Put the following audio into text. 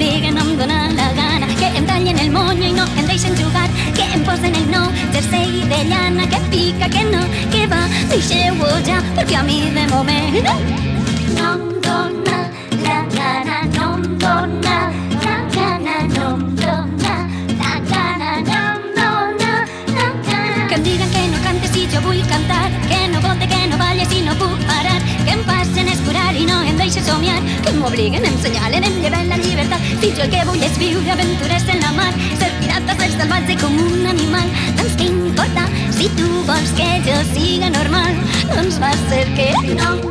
m'obliguen, no em dóna la gana, que em tallen el monyo i no em deixen jugar, que em posen el nou jersei de llana, que pica, que no, que va, deixeu-ho ja, perquè a mi de moment no em dóna la gana, no em dóna la gana, no em dóna la gana, no em dóna la gana. Que em diguen que no cante si jo vull cantar, que no vote, que no balle si no puc parar, que em facin escurar i no em deixen somiar, que m'obliguen, em senyalen, em lleven la llibertat, si jo el que vull és viure aventures en la mar, ser pirata, ser salvatge com un animal. Doncs què importa si tu vols que jo siga normal, doncs va ser que no